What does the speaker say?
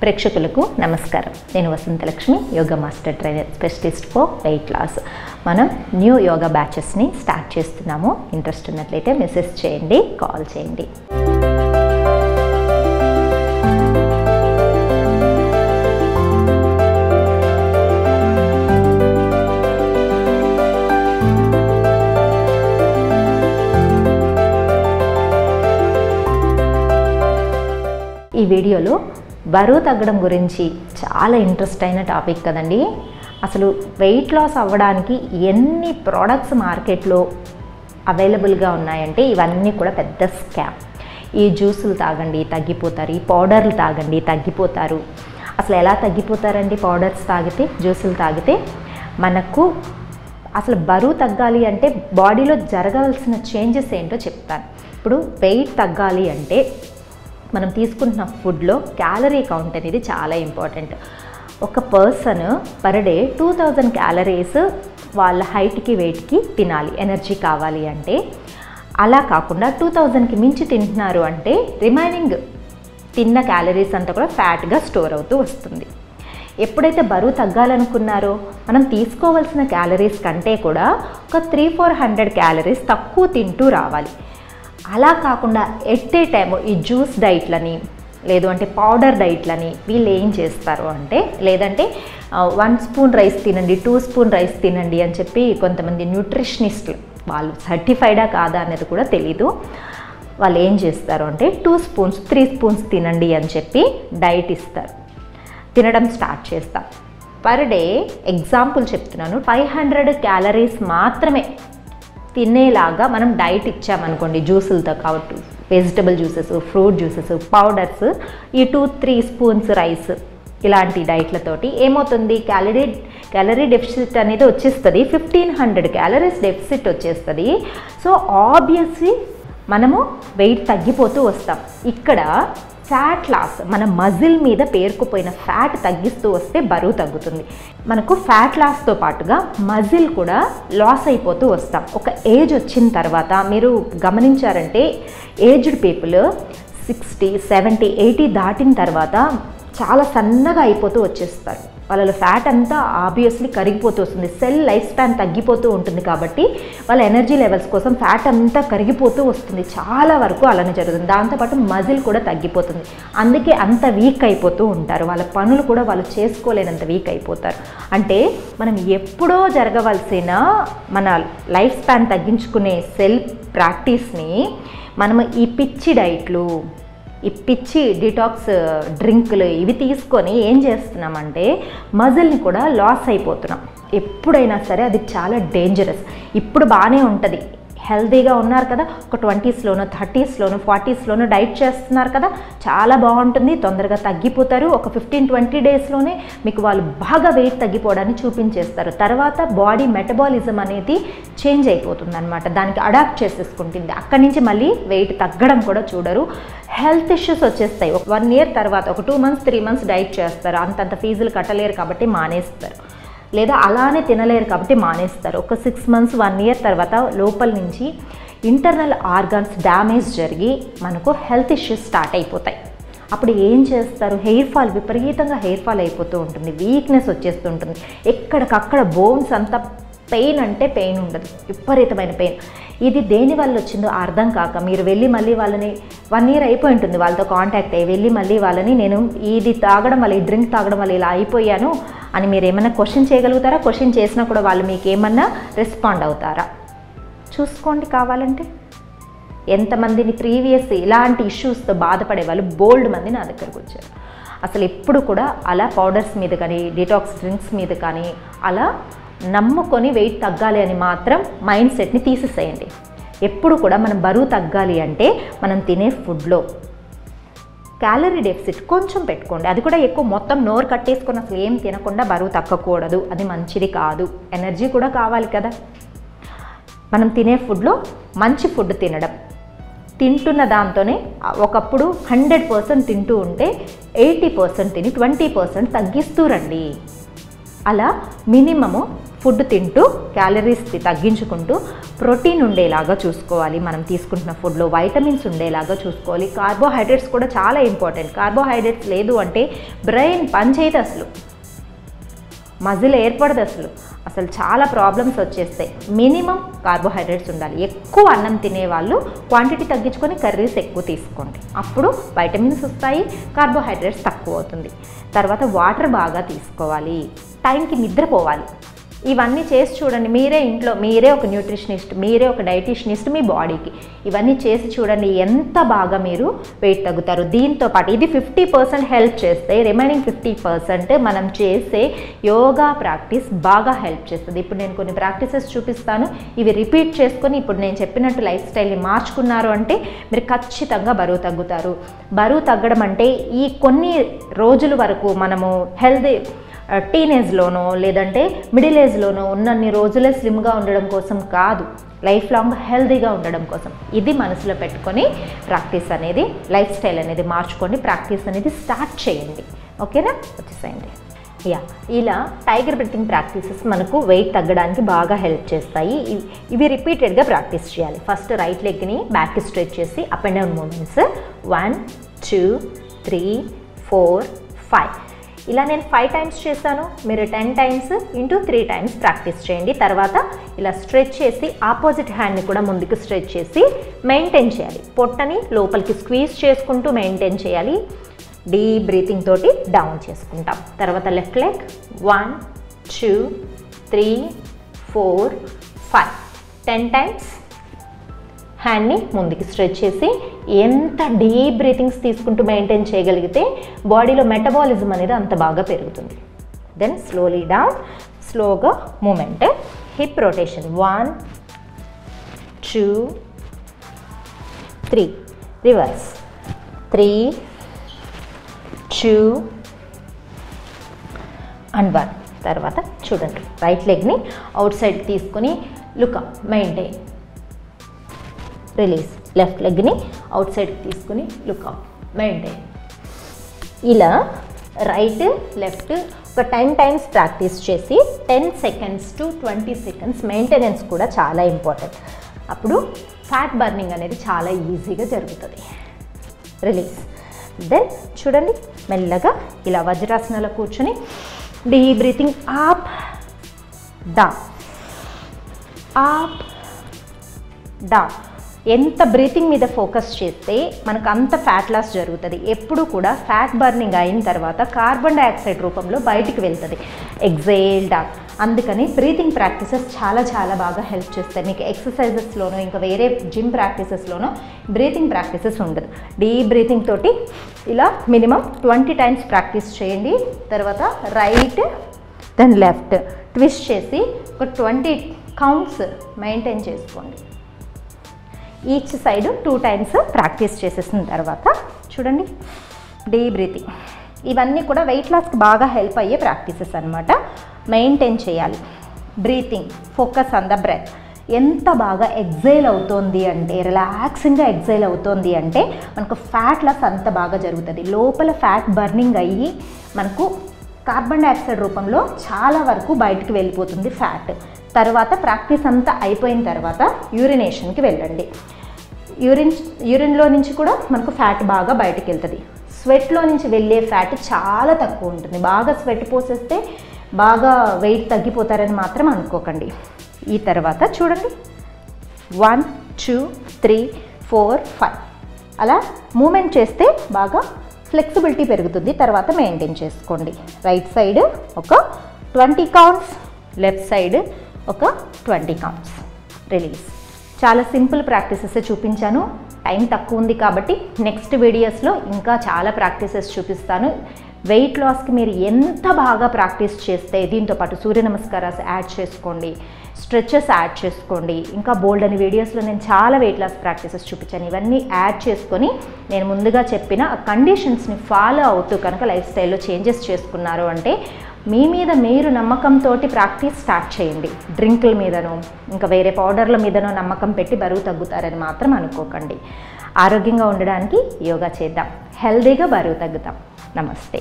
ప్రేక్షకులకు నమస్కారం. నేను Vasanthalakshmi, yoga master trainer, specialist for weight loss. మనం న్యూ యోగా బ్యాచెస్ని స్టార్ట్ చేస్తున్నాము. ఇంట్రెస్ట్ ఉన్నట్లయితే మెసేజ్ చేయండి, కాల్ చేయండి. ఈ వీడియోలో బరువు తగ్గడం గురించి చాలా ఇంట్రెస్ట్ అయిన టాపిక్ కదండి. అసలు వెయిట్ లాస్ అవ్వడానికి ఎన్ని ప్రోడక్ట్స్ మార్కెట్లో అవైలబుల్గా ఉన్నాయంటే ఇవన్నీ కూడా పెద్ద స్కామ్. ఈ జ్యూసులు తాగండి తగ్గిపోతారు, ఈ పౌడర్లు తాగండి తగ్గిపోతారు. అసలు ఎలా తగ్గిపోతారండి పౌడర్స్ తాగితే, జ్యూసులు తాగితే? మనకు అసలు బరువు తగ్గాలి అంటే బాడీలో జరగాల్సిన చేంజెస్ ఏంటో చెప్తాను. ఇప్పుడు వెయిట్ తగ్గాలి అంటే మనం తీసుకుంటున్న ఫుడ్లో క్యాలరీ కౌంట్ అనేది చాలా ఇంపార్టెంట్. ఒక పర్సన్ పర్ డే 2000 క్యాలరీస్ వాళ్ళ హైట్కి వెయిట్కి తినాలి ఎనర్జీ కావాలి అంటే. అలా కాకుండా 2000కి మించి తింటున్నారు అంటే రిమైనింగ్ తిన్న క్యాలరీస్ అంతా కూడా ఫ్యాట్గా స్టోర్ అవుతూ వస్తుంది. ఎప్పుడైతే బరువు తగ్గాలనుకున్నారో మనం తీసుకోవాల్సిన క్యాలరీస్ కంటే కూడా ఒక 300-400 క్యాలరీస్ తక్కువ తింటూ రావాలి. అలా కాకుండా ఎట్ ఏ టైమ్ ఈ జ్యూస్ డైట్లని లేదు అంటే పౌడర్ డైట్లని వీళ్ళు ఏం చేస్తారు అంటే, లేదంటే 1 స్పూన్ రైస్ తినండి, 2 స్పూన్ రైస్ తినండి అని చెప్పి కొంతమంది న్యూట్రిషనిస్టులు, వాళ్ళు సర్టిఫైడా కాదా అనేది కూడా తెలీదు, వాళ్ళు ఏం చేస్తారు అంటే 2 స్పూన్స్ 3 స్పూన్స్ తినండి అని చెప్పి డైట్ ఇస్తారు. తినడం స్టార్ట్ చేస్తాం. పర్ డే ఎగ్జాంపుల్ చెప్తున్నాను, 500 క్యాలరీస్ మాత్రమే తినేలాగా మనం డైట్ ఇచ్చామనుకోండి, జ్యూసులతో కాబట్టి vegetable juices, fruit juices, powders, ఈ 2-3 స్పూన్స్ రైస్, ఇలాంటి డైట్లతోటి ఏమవుతుంది, క్యాలరీ డెఫిసిట్ అనేది వచ్చేస్తుంది. 1500 క్యాలరీస్ డెఫిసిట్ వచ్చేస్తుంది. సో ఆబ్వియస్లీ మనము వెయిట్ తగ్గిపోతూ వస్తాం. ఇక్కడ ఫ్యాట్ లాస్, మన మజిల్ మీద పేరుకుపోయిన ఫ్యాట్ తగ్గిస్తూ వస్తే బరువు తగ్గుతుంది. మనకు ఫ్యాట్ లాస్తో పాటుగా మజిల్ కూడా లాస్ అయిపోతూ వస్తాం. ఒక ఏజ్ వచ్చిన తర్వాత మీరు గమనించారంటే ఏజ్డ్ పీపుల్ 60, 70, 80 దాటిన తర్వాత చాలా సన్నగా అయిపోతూ వచ్చేస్తారు. వాళ్ళలో ఫ్యాట్ అంతా ఆబ్వియస్లీ కరిగిపోతూ వస్తుంది. సెల్ లైఫ్ స్పాన్ తగ్గిపోతూ ఉంటుంది కాబట్టి వాళ్ళ ఎనర్జీ లెవెల్స్ కోసం ఫ్యాట్ అంతా కరిగిపోతూ వస్తుంది. చాలా వరకు అలానే జరుగుతుంది. దాంతోపాటు మజిల్ కూడా తగ్గిపోతుంది. అందుకే అంత వీక్ అయిపోతూ ఉంటారు. వాళ్ళ పనులు కూడా వాళ్ళు చేసుకోలేనంత వీక్ అయిపోతారు. అంటే మనం ఎప్పుడో జరగవలసిన మన లైఫ్ స్పాన్ తగ్గించుకునే సెల్ ప్రాక్టీస్ని మనము ఈ పిచ్చి డైట్లు, ఈ పిచ్చి డిటాక్స్ డ్రింకులు ఇవి తీసుకొని ఏం చేస్తున్నామంటే మజిల్ని కూడా లాస్ అయిపోతున్నాం. ఎప్పుడైనా సరే అది చాలా డేంజరస్. ఇప్పుడు బాగానే ఉంటుంది, హెల్తీగా ఉన్నారు కదా, ఒక 20స్లోనో 30స్లోనో 40స్లోనో డైట్ చేస్తున్నారు కదా, చాలా బాగుంటుంది, తొందరగా తగ్గిపోతారు. ఒక 15-20 డేస్లోనే మీకు వాళ్ళు బాగా వెయిట్ తగ్గిపోవడాన్ని చూపించేస్తారు. తర్వాత బాడీ మెటబాలిజం అనేది చేంజ్ అయిపోతుంది అనమాట, దానికి అడాప్ట్ చేసేసుకుంటుంది. అక్కడి నుంచి మళ్ళీ వెయిట్ తగ్గడం కూడా చూడరు, హెల్త్ ఇష్యూస్ వచ్చేస్తాయి. 1 ఇయర్ తర్వాత ఒక 2 మంత్స్ 3 మంత్స్ డైట్ చేస్తారు, అంతంత ఫీజులు కట్టలేరు కాబట్టి మానేస్తారు, లేదా అలానే తినలేరు కాబట్టి మానేస్తారు. ఒక 6 మంత్స్ 1 ఇయర్ తర్వాత లోపల నుంచి ఇంటర్నల్ ఆర్గాన్స్ డ్యామేజ్ జరిగి మనకు హెల్త్ ఇష్యూస్ స్టార్ట్ అయిపోతాయి. అప్పుడు ఏం చేస్తారు, హెయిర్ ఫాల్, విపరీతంగా హెయిర్ ఫాల్ అయిపోతూ ఉంటుంది, వీక్నెస్ వచ్చేస్తూ ఉంటుంది. ఎక్కడికక్కడ బోన్స్ అంతా పెయిన్ అంటే పెయిన్ ఉండదు, విపరీతమైన పెయిన్. ఇది దేనివల్ల వచ్చిందో అర్థం కాక మీరు వెళ్ళి మళ్ళీ వాళ్ళని 1 ఇయర్ అయిపోయి ఉంటుంది వాళ్ళతో కాంటాక్ట్ అయ్యి, వెళ్ళి మళ్ళీ వాళ్ళని నేను ఇది తాగడం వల్ల, ఈ డ్రింక్ తాగడం వల్ల ఇలా అయిపోయాను అని మీరు ఏమన్నా క్వశ్చన్ చేయగలుగుతారా? క్వశ్చన్ చేసినా కూడా వాళ్ళు మీకు ఏమన్నా రెస్పాండ్ అవుతారా? చూసుకోండి కావాలంటే. ఎంతమందిని ప్రీవియస్ ఇలాంటి ఇష్యూస్తో బాధపడే వాళ్ళు బోల్డ్ మంది నా దగ్గరకు వచ్చారు. అసలు ఎప్పుడు కూడా అలా పౌడర్స్ మీద కానీ డిటాక్స్ డ్రింక్స్ మీద కానీ అలా నమ్ముకొని వెయిట్ తగ్గాలి అని మాత్రం మైండ్ సెట్ని తీసేసేయండి. ఎప్పుడు కూడా మనం బరువు తగ్గాలి అంటే మనం తినే ఫుడ్లో క్యాలరీ డెఫిసిట్ కొంచెం పెట్టుకోండి. అది కూడా ఎక్కువ మొత్తం నోరు కట్టేసుకొని అసలు ఏం తినకుండా బరువు తగ్గకూడదు, అది మంచిది కాదు. ఎనర్జీ కూడా కావాలి కదా. మనం తినే ఫుడ్లో మంచి ఫుడ్ తినడం, తింటున్న దాంతోనే ఒకప్పుడు 100% తింటూ ఉంటే 80% తిని 20% తగ్గిస్తూ రండి. అలా మినిమము ఫుడ్ తింటూ క్యాలరీస్ తగ్గించుకుంటూ ప్రోటీన్ ఉండేలాగా చూసుకోవాలి. మనం తీసుకుంటున్న ఫుడ్లో వైటమిన్స్ ఉండేలాగా చూసుకోవాలి. కార్బోహైడ్రేట్స్ కూడా చాలా ఇంపార్టెంట్. కార్బోహైడ్రేట్స్ లేదు అంటే బ్రెయిన్ పనిచేయదు, అసలు మజిల్ ఏర్పడదు, అసలు చాలా ప్రాబ్లమ్స్ వచ్చేస్తాయి. మినిమం కార్బోహైడ్రేట్స్ ఉండాలి. ఎక్కువ అన్నం తినేవాళ్ళు క్వాంటిటీ తగ్గించుకొని కర్రీస్ ఎక్కువ తీసుకోండి. అప్పుడు వైటమిన్స్ వస్తాయి, కార్బోహైడ్రేట్స్ తక్కువ అవుతుంది. తర్వాత వాటర్ బాగా తీసుకోవాలి, టైంకి నిద్రపోవాలి. ఇవన్నీ చేసి చూడండి. మీరే ఇంట్లో మీరే ఒక న్యూట్రిషనిస్ట్, మీరే ఒక డైటీషనిస్ట్ మీ బాడీకి. ఇవన్నీ చేసి చూడండి ఎంత బాగా మీరు వెయిట్ తగ్గుతారు. దీంతో పాటు ఇది 50% హెల్ప్ చేస్తే రిమైనింగ్ 50% మనం చేసే యోగా ప్రాక్టీస్ బాగా హెల్ప్ చేస్తుంది. ఇప్పుడు నేను కొన్ని ప్రాక్టీసెస్ చూపిస్తాను. ఇవి రిపీట్ చేసుకొని ఇప్పుడు నేను చెప్పినట్టు లైఫ్ స్టైల్ని మార్చుకున్నారు అంటే మీరు ఖచ్చితంగా బరువు తగ్గుతారు. బరువు తగ్గడం అంటే ఈ కొన్ని రోజుల వరకు మనము హెల్తీ టీనేజ్లోనో లేదంటే మిడిల్ ఏజ్లోనో ఉన్నన్ని రోజులే స్లిమ్గా ఉండడం కోసం కాదు, లైఫ్ లాంగ్ హెల్తీగా ఉండడం కోసం. ఇది మనసులో పెట్టుకొని ప్రాక్టీస్ అనేది, లైఫ్ స్టైల్ అనేది మార్చుకోండి. ప్రాక్టీస్ అనేది స్టార్ట్ చేయండి. ఓకేనా? వచ్చేసేయండి. ఇలా టైగర్ బ్రీతింగ్ ప్రాక్టీసెస్ మనకు వెయిట్ తగ్గడానికి బాగా హెల్ప్ చేస్తాయి. ఇవి రిపీటెడ్గా ప్రాక్టీస్ చేయాలి. ఫస్ట్ రైట్ లెగ్ని బ్యాక్కి స్ట్రెచ్ చేసి అప్ అండ్ డౌన్ మూమెంట్స్ 1 2 3 4 5 ఇలా నేను 5 టైమ్స్ చేశాను. మీరు 10 టైమ్స్ ఇంటూ 3 టైమ్స్ ప్రాక్టీస్ చేయండి. తర్వాత ఇలా స్ట్రెచ్ చేసి ఆపోజిట్ హ్యాండ్ని కూడా ముందుకు స్ట్రెచ్ చేసి మెయింటైన్ చేయాలి. పొట్టని లోపలికి స్క్వీజ్ చేసుకుంటూ మెయింటైన్ చేయాలి. డీప్ బ్రీతింగ్ తోటి డౌన్ చేసుకుంటాం. తర్వాత లెఫ్ట్ లెగ్ 1 2 3 4 5 10 టైమ్స్ హ్యాండ్ని ముందుకి స్ట్రెచ్ చేసి ఎంత డీప్ బ్రీతింగ్స్ తీసుకుంటూ మెయింటైన్ చేయగలిగితే బాడీలో మెటబాలిజం అనేది అంత బాగా పెరుగుతుంది. దెన్ స్లోలీ డౌన్, స్లోగా movement, hip rotation 1 2 3 reverse 3 2 and 1. తర్వాత చూడండి రైట్ లెగ్ని అవుట్ సైడ్కి తీసుకొని లుక్ మెయింటైన్, రిలీజ్. లెఫ్ట్ లెగ్ని అవుట్ సైడ్కి తీసుకుని లుక్అప్, మెయింటైన్. ఇలా రైట్ లెఫ్ట్ ఒక 10 టైమ్స్ ప్రాక్టీస్ చేసి 10 సెకండ్స్ టు 20 సెకండ్స్ మెయింటెనెన్స్ కూడా చాలా ఇంపార్టెంట్. అప్పుడు ఫ్యాట్ బర్నింగ్ అనేది చాలా ఈజీగా జరుగుతుంది. రిలీజ్. దెన్ చూడండి మెల్లగా ఇలా వజ్రాసనాలో కూర్చొని deep breathing up down up down. ఎంత బ్రీతింగ్ మీద ఫోకస్ చేస్తే మనకు అంత ఫ్యాట్ లాస్ జరుగుతుంది. ఎప్పుడు కూడా ఫ్యాట్ బర్నింగ్ అయిన తర్వాత కార్బన్ డైఆక్సైడ్ రూపంలో బయటికి వెళ్తుంది. Exhale down. అందుకని బ్రీతింగ్ ప్రాక్టీసెస్ చాలా చాలా బాగా హెల్ప్ చేస్తాయి. మీకు ఎక్సర్సైజెస్లోనో ఇంకా వేరే జిమ్ ప్రాక్టీసెస్లోనో బ్రీతింగ్ ప్రాక్టీసెస్ ఉండదు. డీప్ బ్రీతింగ్ తోటి ఇలా మినిమం 20 టైమ్స్ ప్రాక్టీస్ చేయండి. తర్వాత రైట్ దెన్ లెఫ్ట్ ట్విస్ట్ చేసి ఒక 20 కౌంట్స్ మెయింటైన్ చేసుకోండి. ఈచ్ సైడ్ 2 టైమ్స్ ప్రాక్టీస్ చేసేసిన తర్వాత చూడండి డీప్ బ్రీతింగ్. ఇవన్నీ కూడా వెయిట్ లాస్కి బాగా హెల్ప్ అయ్యే ప్రాక్టీసెస్ అనమాట. మెయింటైన్ చేయాలి. Breathing, focus on the breath. ఎంత బాగా ఎగ్జైల్ అవుతోంది అంటే, రిలాక్సింగ్గా ఎగ్జైల్ అవుతోంది అంటే మనకు ఫ్యాట్ లాస్ అంత బాగా జరుగుతుంది. లోపల ఫ్యాట్ బర్నింగ్ అయ్యి మనకు కార్బన్ డైఆక్సైడ్ రూపంలో చాలా వరకు బయటికి వెళ్ళిపోతుంది ఫ్యాట్. తర్వాత ప్రాక్టీస్ అంతా అయిపోయిన తర్వాత యూరినేషన్కి వెళ్ళండి. యూరిన్లో నుంచి కూడా మనకు ఫ్యాట్ బాగా బయటికి వెళ్తుంది. స్వెట్లో నుంచి వెళ్ళే ఫ్యాట్ చాలా తక్కువ ఉంటుంది. బాగా స్వెట్ పోసేస్తే బాగా వెయిట్ తగ్గిపోతారని మాత్రం అనుకోకండి. ఈ తర్వాత చూడండి 1 2 3 4 5 అలా మూమెంట్ చేస్తే బాగా ఫ్లెక్సిబిలిటీ పెరుగుతుంది. తర్వాత మెయింటైన్ చేసుకోండి. రైట్ సైడ్ ఒక 20 కౌంట్స్, లెఫ్ట్ సైడ్ ఒక 20 కౌంట్స్. రిలీజ్. చాలా సింపుల్ ప్రాక్టీసెస్ చూపించాను. టైం తక్కువ ఉంది కాబట్టి నెక్స్ట్ వీడియోస్లో ఇంకా చాలా ప్రాక్టీసెస్ చూపిస్తాను. వెయిట్ లాస్కి మీరు ఎంత బాగా ప్రాక్టీస్ చేస్తే, దీంతో పాటు సూర్య నమస్కారాలు యాడ్ చేసుకోండి, స్ట్రెచెస్ యాడ్ చేసుకోండి. ఇంకా బోల్డ్ అని వీడియోస్లో నేను చాలా వెయిట్ లాస్ ప్రాక్టీసెస్ చూపించాను. ఇవన్నీ యాడ్ చేసుకొని నేను ముందుగా చెప్పిన ఆ కండిషన్స్ని ఫాలో అవుతూ కనుక లైఫ్ స్టైల్లో చేంజెస్ చేసుకున్నారు అంటే మీ మీద మీరు నమ్మకంతో ప్రాక్టీస్ స్టార్ట్ చేయండి. డ్రింకుల మీదనో ఇంకా వేరే పౌడర్ల మీదనో నమ్మకం పెట్టి బరువు తగ్గుతారని మాత్రం అనుకోకండి. ఆరోగ్యంగా ఉండడానికి యోగా చేద్దాం, హెల్దీగా బరువు తగ్గుతాం. నమస్తే.